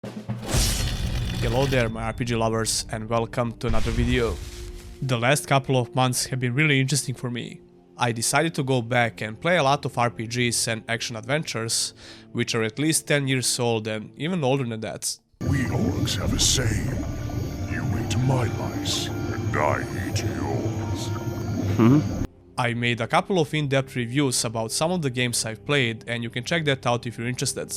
Hello there my RPG lovers and welcome to another video. The last couple of months have been really interesting for me. I decided to go back and play a lot of RPGs and action adventures, which are at least 10 years old and even older than that. We orcs have a saying. You eat my lice, and I eat yours. I made a couple of in-depth reviews about some of the games I've played, and you can check that out if you're interested.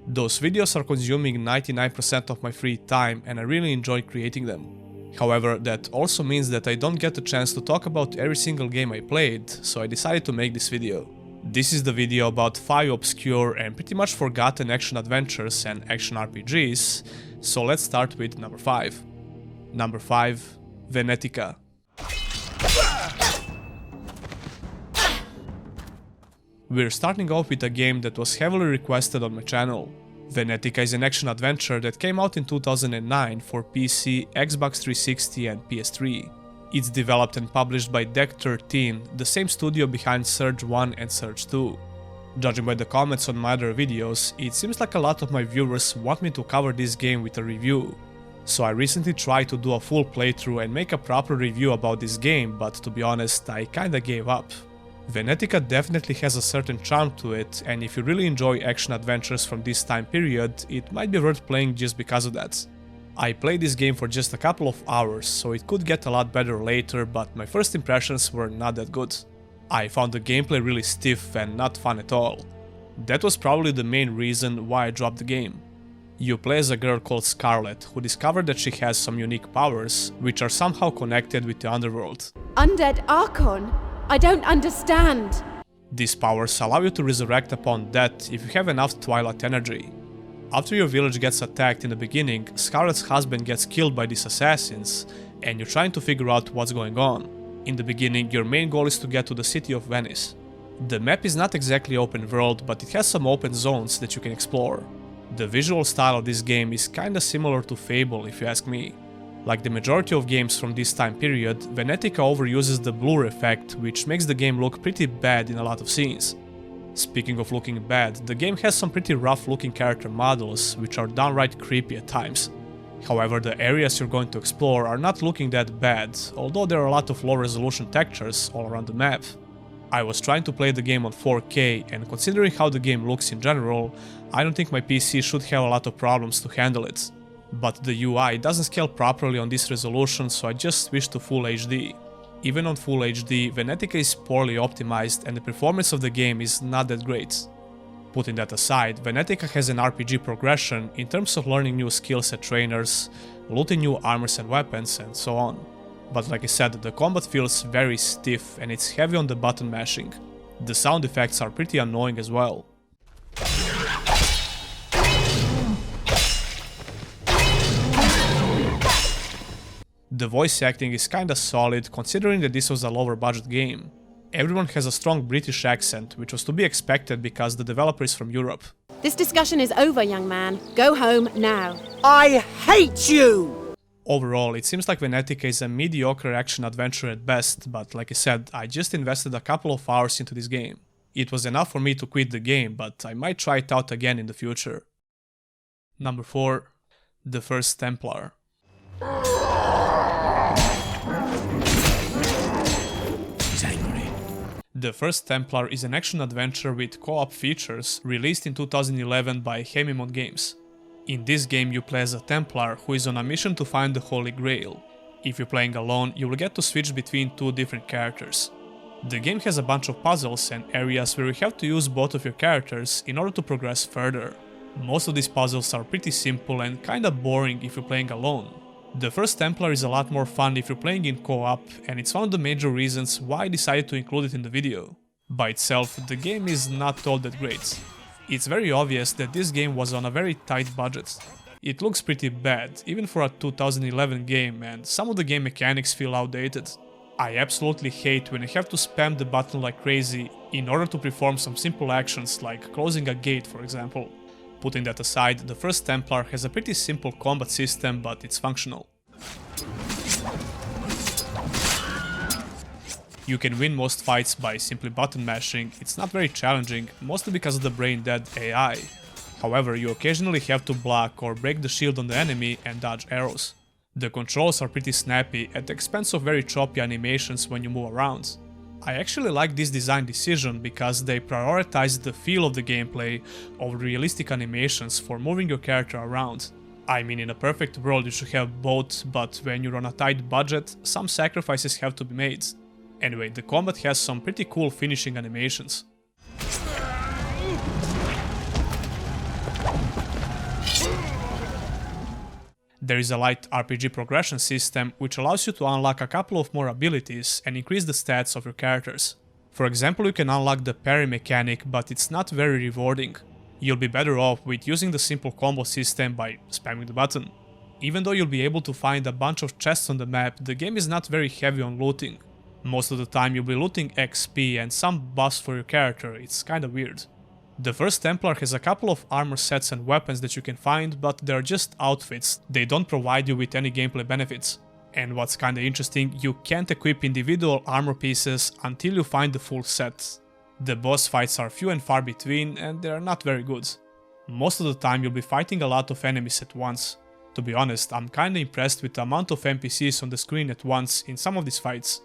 Those videos are consuming 99% of my free time and I really enjoy creating them. However, that also means that I don't get a chance to talk about every single game I played, so I decided to make this video. This is the video about 5 obscure and pretty much forgotten action adventures and action RPGs, so let's start with number 5. Number 5, Venetica. We're starting off with a game that was heavily requested on my channel. Venetica is an action-adventure that came out in 2009 for PC, Xbox 360 and PS3. It's developed and published by Deck 13, the same studio behind Surge 1 and Surge 2. Judging by the comments on my other videos, it seems like a lot of my viewers want me to cover this game with a review. So I recently tried to do a full playthrough and make a proper review about this game, but to be honest, I kinda gave up. Venetica definitely has a certain charm to it, and if you really enjoy action adventures from this time period, it might be worth playing just because of that. I played this game for just a couple of hours, so it could get a lot better later, but my first impressions were not that good. I found the gameplay really stiff and not fun at all. That was probably the main reason why I dropped the game. You play as a girl called Scarlet, who discovered that she has some unique powers, which are somehow connected with the underworld. Undead Archon? I don't understand. These powers allow you to resurrect upon death if you have enough Twilight energy. After your village gets attacked in the beginning, Scarlet's husband gets killed by these assassins, and you're trying to figure out what's going on. In the beginning, your main goal is to get to the city of Venice. The map is not exactly open world, but it has some open zones that you can explore. The visual style of this game is kinda similar to Fable if you ask me. Like the majority of games from this time period, Venetica overuses the blur effect, which makes the game look pretty bad in a lot of scenes. Speaking of looking bad, the game has some pretty rough looking character models, which are downright creepy at times. However, the areas you're going to explore are not looking that bad, although there are a lot of low resolution textures all around the map. I was trying to play the game on 4K, and considering how the game looks in general, I don't think my PC should have a lot of problems to handle it. But the UI doesn't scale properly on this resolution, so I just switched to Full HD. Even on Full HD, Venetica is poorly optimized and the performance of the game is not that great. Putting that aside, Venetica has an RPG progression in terms of learning new skills at trainers, looting new armors and weapons, and so on. But like I said, the combat feels very stiff and it's heavy on the button mashing. The sound effects are pretty annoying as well. The voice acting is kinda solid considering that this was a lower budget game. Everyone has a strong British accent, which was to be expected because the developer is from Europe. This discussion is over, young man. Go home now. I hate you! Overall, it seems like Venetica is a mediocre action adventure at best, but like I said, I just invested a couple of hours into this game. It was enough for me to quit the game, but I might try it out again in the future. Number 4, the First Templar. The First Templar is an action-adventure with co-op features released in 2011 by Hemimon Games. In this game you play as a Templar who is on a mission to find the Holy Grail. If you're playing alone, you will get to switch between 2 different characters. The game has a bunch of puzzles and areas where you have to use both of your characters in order to progress further. Most of these puzzles are pretty simple and kinda boring if you're playing alone. The First Templar is a lot more fun if you're playing in co-op, and it's one of the major reasons why I decided to include it in the video. By itself, the game is not all that great. It's very obvious that this game was on a very tight budget. It looks pretty bad, even for a 2011 game, and some of the game mechanics feel outdated. I absolutely hate when I have to spam the button like crazy in order to perform some simple actions like closing a gate, for example. Putting that aside, the First Templar has a pretty simple combat system, but it's functional. You can win most fights by simply button mashing. It's not very challenging, mostly because of the brain dead AI. However, you occasionally have to block or break the shield on the enemy and dodge arrows. The controls are pretty snappy at the expense of very choppy animations when you move around. I actually like this design decision because they prioritize the feel of the gameplay over realistic animations for moving your character around. I mean, in a perfect world you should have both, but when you're on a tight budget, some sacrifices have to be made. Anyway, the combat has some pretty cool finishing animations. There is a light RPG progression system which allows you to unlock a couple of more abilities and increase the stats of your characters. For example, you can unlock the parry mechanic, but it's not very rewarding. You'll be better off with using the simple combo system by spamming the button. Even though you'll be able to find a bunch of chests on the map, the game is not very heavy on looting. Most of the time you'll be looting XP and some buffs for your character, it's kinda weird. The First Templar has a couple of armor sets and weapons that you can find, but they're just outfits, they don't provide you with any gameplay benefits. And what's kinda interesting, you can't equip individual armor pieces until you find the full set. The boss fights are few and far between, and they're not very good. Most of the time you'll be fighting a lot of enemies at once. To be honest, I'm kinda impressed with the amount of NPCs on the screen at once in some of these fights.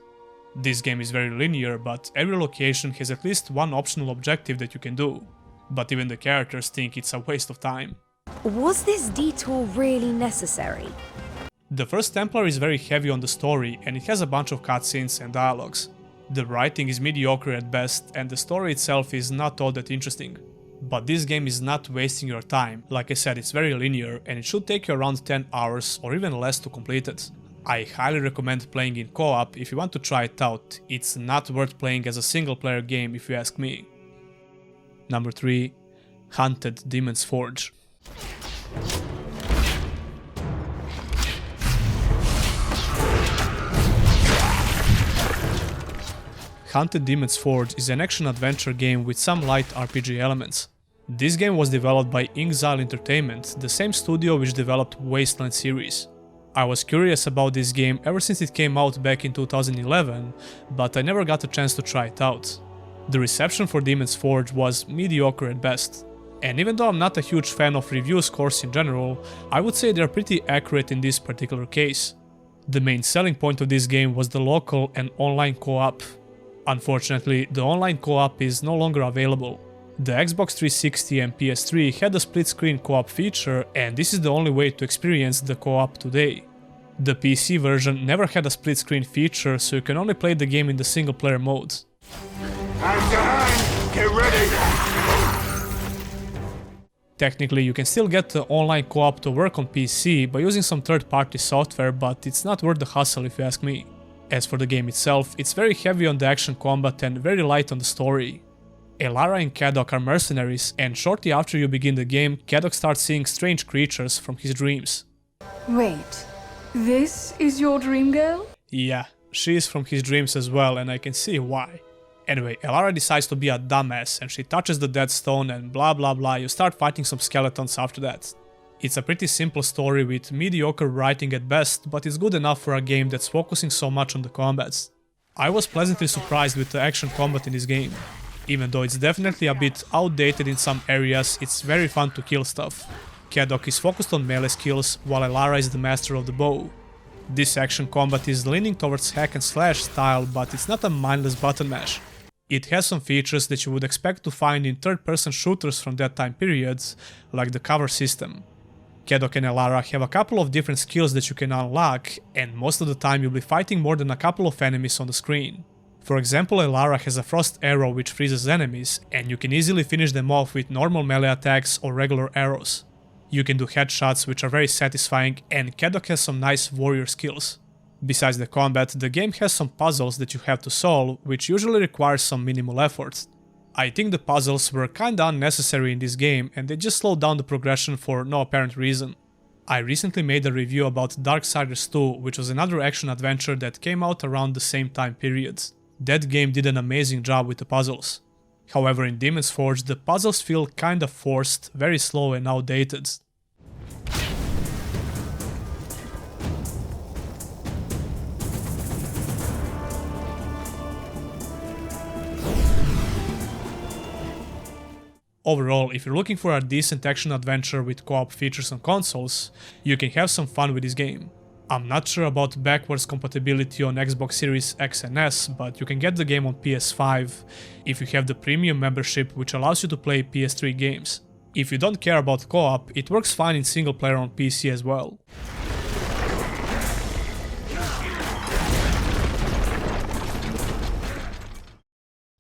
This game is very linear, but every location has at least one optional objective that you can do. But even the characters think it's a waste of time. Was this detour really necessary? The First Templar is very heavy on the story and it has a bunch of cutscenes and dialogues. The writing is mediocre at best and the story itself is not all that interesting. But this game is not wasting your time, like I said, it's very linear and it should take you around 10 hours or even less to complete it. I highly recommend playing in co-op if you want to try it out, it's not worth playing as a single player game if you ask me. Number 3. Haunted Demon's Forge. Haunted Demon's Forge is an action-adventure game with some light RPG elements. This game was developed by Exile Entertainment, the same studio which developed Wasteland series. I was curious about this game ever since it came out back in 2011, but I never got a chance to try it out. The reception for Demon's Forge was mediocre at best. And even though I'm not a huge fan of review scores in general, I would say they're pretty accurate in this particular case. The main selling point of this game was the local and online co-op. Unfortunately, the online co-op is no longer available. The Xbox 360 and PS3 had a split-screen co-op feature, and this is the only way to experience the co-op today. The PC version never had a split-screen feature, so you can only play the game in the single-player mode. Hand to hand! Get ready! Technically, you can still get the online co-op to work on PC by using some third-party software, but it's not worth the hassle if you ask me. As for the game itself, it's very heavy on the action combat and very light on the story. Elara and Kadok are mercenaries, and shortly after you begin the game, Kadok starts seeing strange creatures from his dreams. Wait, this is your dream girl? Yeah, she is from his dreams as well, and I can see why. Anyway, Elara decides to be a dumbass and she touches the dead stone and blah blah blah, you start fighting some skeletons after that. It's a pretty simple story with mediocre writing at best, but it's good enough for a game that's focusing so much on the combats. I was pleasantly surprised with the action combat in this game. Even though it's definitely a bit outdated in some areas, it's very fun to kill stuff. Kadok is focused on melee skills, while Elara is the master of the bow. This action combat is leaning towards hack and slash style, but it's not a mindless button mash. It has some features that you would expect to find in third-person shooters from that time period, like the cover system. Kadok and Elara have a couple of different skills that you can unlock, and most of the time you'll be fighting more than a couple of enemies on the screen. For example, Elara has a frost arrow which freezes enemies, and you can easily finish them off with normal melee attacks or regular arrows. You can do headshots which are very satisfying, and Kadok has some nice warrior skills. Besides the combat, the game has some puzzles that you have to solve, which usually requires some minimal effort. I think the puzzles were kinda unnecessary in this game, and they just slowed down the progression for no apparent reason. I recently made a review about Darksiders 2, which was another action-adventure that came out around the same time period. That game did an amazing job with the puzzles. However, in Demon's Forge, the puzzles feel kinda forced, very slow and outdated. Overall, if you're looking for a decent action adventure with co-op features on consoles, you can have some fun with this game. I'm not sure about backwards compatibility on Xbox Series X and S, but you can get the game on PS5 if you have the premium membership, which allows you to play PS3 games. If you don't care about co-op, it works fine in single player on PC as well.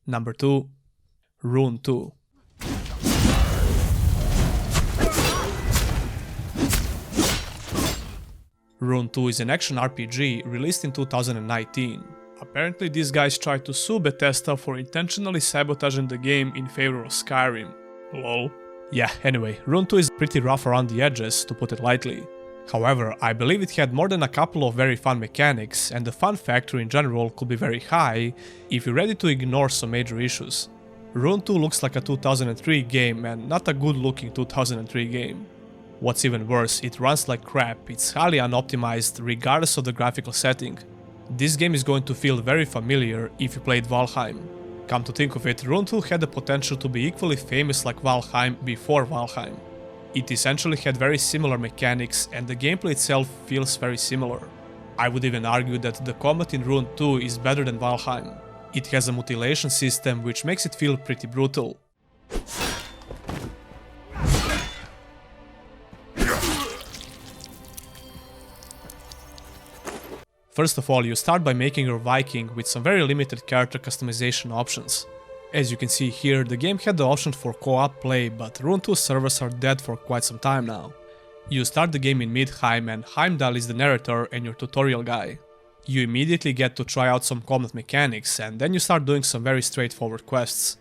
Number 2. Rune II. Rune II is an action RPG released in 2019. Apparently these guys tried to sue Bethesda for intentionally sabotaging the game in favor of Skyrim. Lol. Yeah, anyway, Rune II is pretty rough around the edges, to put it lightly. However, I believe it had more than a couple of very fun mechanics, and the fun factor in general could be very high if you're ready to ignore some major issues. Rune II looks like a 2003 game, and not a good looking 2003 game. What's even worse, it runs like crap, it's highly unoptimized regardless of the graphical setting. This game is going to feel very familiar if you played Valheim. Come to think of it, Rune II had the potential to be equally famous like Valheim before Valheim. It essentially had very similar mechanics and the gameplay itself feels very similar. I would even argue that the combat in Rune II is better than Valheim. It has a mutilation system which makes it feel pretty brutal. First of all, you start by making your Viking with some very limited character customization options. As you can see here, the game had the option for co-op play, but Rune II servers are dead for quite some time now. You start the game in Midheim and Heimdall is the narrator and your tutorial guy. You immediately get to try out some combat mechanics and then you start doing some very straightforward quests.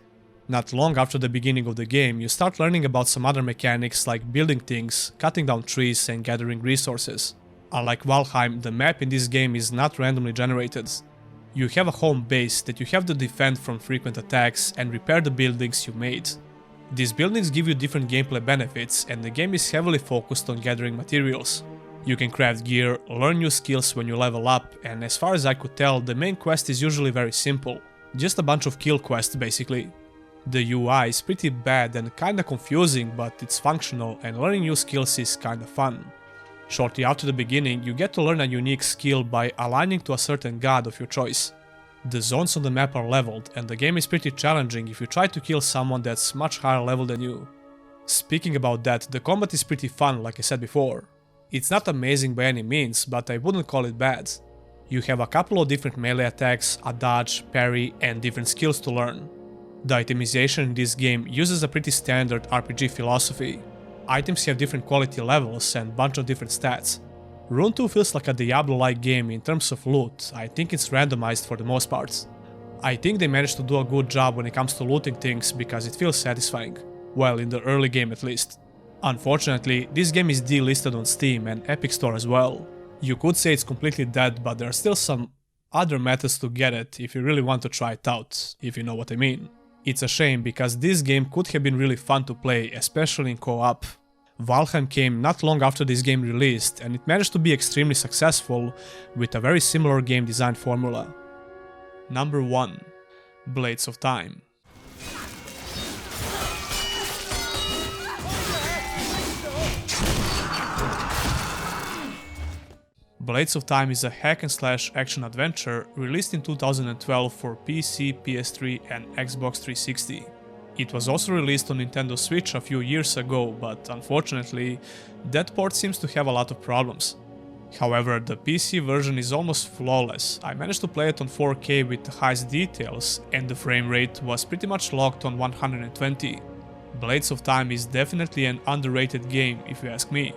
Not long after the beginning of the game, you start learning about some other mechanics like building things, cutting down trees and gathering resources. Unlike Valheim, the map in this game is not randomly generated. You have a home base that you have to defend from frequent attacks and repair the buildings you made. These buildings give you different gameplay benefits and the game is heavily focused on gathering materials. You can craft gear, learn new skills when you level up, and as far as I could tell, the main quest is usually very simple. Just a bunch of kill quests basically. The UI is pretty bad and kinda confusing, but it's functional and learning new skills is kinda fun. Shortly after the beginning, you get to learn a unique skill by aligning to a certain god of your choice. The zones on the map are leveled, and the game is pretty challenging if you try to kill someone that's much higher level than you. Speaking about that, the combat is pretty fun, like I said before. It's not amazing by any means, but I wouldn't call it bad. You have a couple of different melee attacks, a dodge, parry, and different skills to learn. The itemization in this game uses a pretty standard RPG philosophy. Items have different quality levels and bunch of different stats. Rune II feels like a Diablo-like game in terms of loot. I think it's randomized for the most part. I think they managed to do a good job when it comes to looting things because it feels satisfying. Well, in the early game at least. Unfortunately, this game is delisted on Steam and Epic Store as well. You could say it's completely dead, but there are still some other methods to get it if you really want to try it out, if you know what I mean. It's a shame because this game could have been really fun to play, especially in co-op. Valheim came not long after this game released and it managed to be extremely successful with a very similar game design formula. Number 1. Blades of Time. Blades of Time is a hack-and-slash action-adventure released in 2012 for PC, PS3 and Xbox 360. It was also released on Nintendo Switch a few years ago, but unfortunately, that port seems to have a lot of problems. However, the PC version is almost flawless. I managed to play it on 4K with the highest details, and the frame rate was pretty much locked on 120. Blades of Time is definitely an underrated game, if you ask me.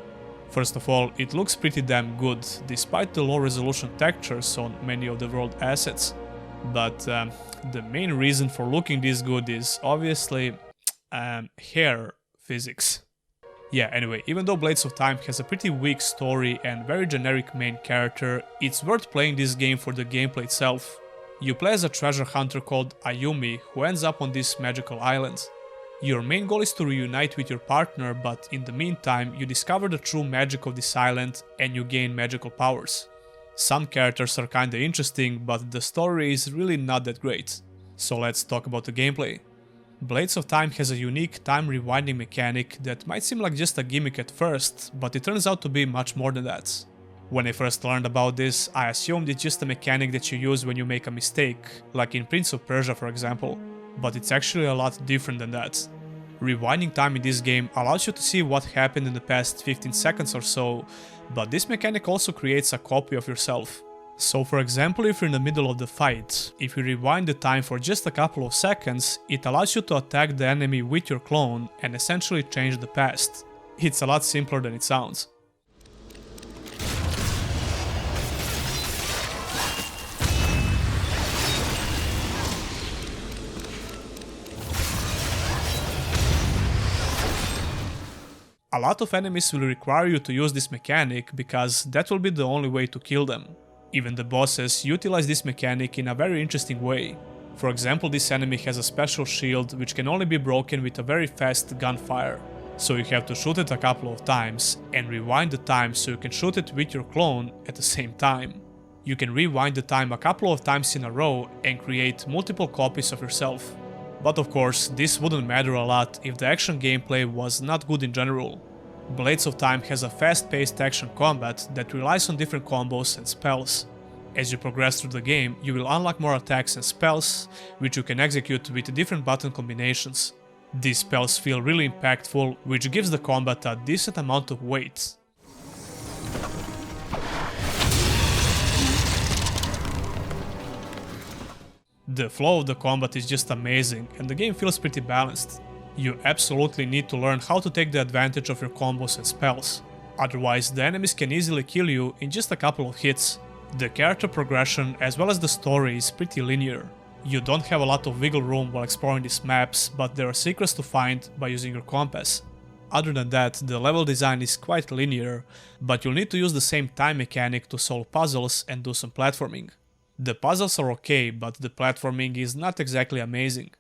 First of all, it looks pretty damn good, despite the low resolution textures on many of the world assets. But the main reason for looking this good is obviously hair physics. Yeah, anyway, even though Blades of Time has a pretty weak story and very generic main character, it's worth playing this game for the gameplay itself. You play as a treasure hunter called Ayumi who ends up on this magical island. Your main goal is to reunite with your partner, but in the meantime you discover the true magic of this island and you gain magical powers. Some characters are kinda interesting, but the story is really not that great. So let's talk about the gameplay. Blades of Time has a unique time rewinding mechanic that might seem like just a gimmick at first, but it turns out to be much more than that. When I first learned about this, I assumed it's just a mechanic that you use when you make a mistake, like in Prince of Persia for example, but it's actually a lot different than that. Rewinding time in this game allows you to see what happened in the past 15 seconds or so, but this mechanic also creates a copy of yourself. So for example, if you're in the middle of the fight, if you rewind the time for just a couple of seconds, it allows you to attack the enemy with your clone and essentially change the past. It's a lot simpler than it sounds. A lot of enemies will require you to use this mechanic because that will be the only way to kill them. Even the bosses utilize this mechanic in a very interesting way. For example, this enemy has a special shield which can only be broken with a very fast gunfire. So you have to shoot it a couple of times and rewind the time so you can shoot it with your clone at the same time. You can rewind the time a couple of times in a row and create multiple copies of yourself. But of course, this wouldn't matter a lot if the action gameplay was not good in general. Blades of Time has a fast-paced action combat that relies on different combos and spells. As you progress through the game, you will unlock more attacks and spells, which you can execute with different button combinations. These spells feel really impactful, which gives the combat a decent amount of weight. The flow of the combat is just amazing, and the game feels pretty balanced. You absolutely need to learn how to take the advantage of your combos and spells. Otherwise, the enemies can easily kill you in just a couple of hits. The character progression as well as the story is pretty linear. You don't have a lot of wiggle room while exploring these maps, but there are secrets to find by using your compass. Other than that, the level design is quite linear, but you'll need to use the same time mechanic to solve puzzles and do some platforming. The puzzles are okay, but the platforming is not exactly amazing.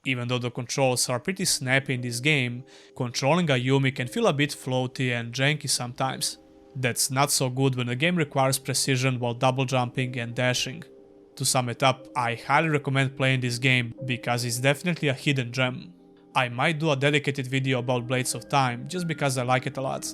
Even though the controls are pretty snappy in this game, controlling a Yumi can feel a bit floaty and janky sometimes. That's not so good when the game requires precision while double jumping and dashing. To sum it up, I highly recommend playing this game because it's definitely a hidden gem. I might do a dedicated video about Blades of Time just because I like it a lot.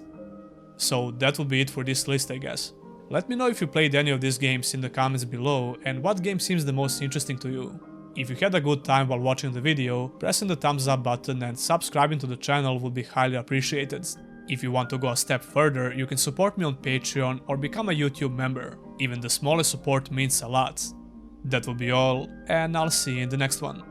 So that will be it for this list, I guess. Let me know if you played any of these games in the comments below and what game seems the most interesting to you. If you had a good time while watching the video, pressing the thumbs up button and subscribing to the channel would be highly appreciated. If you want to go a step further, you can support me on Patreon or become a YouTube member. Even the smallest support means a lot. That will be all, and I'll see you in the next one.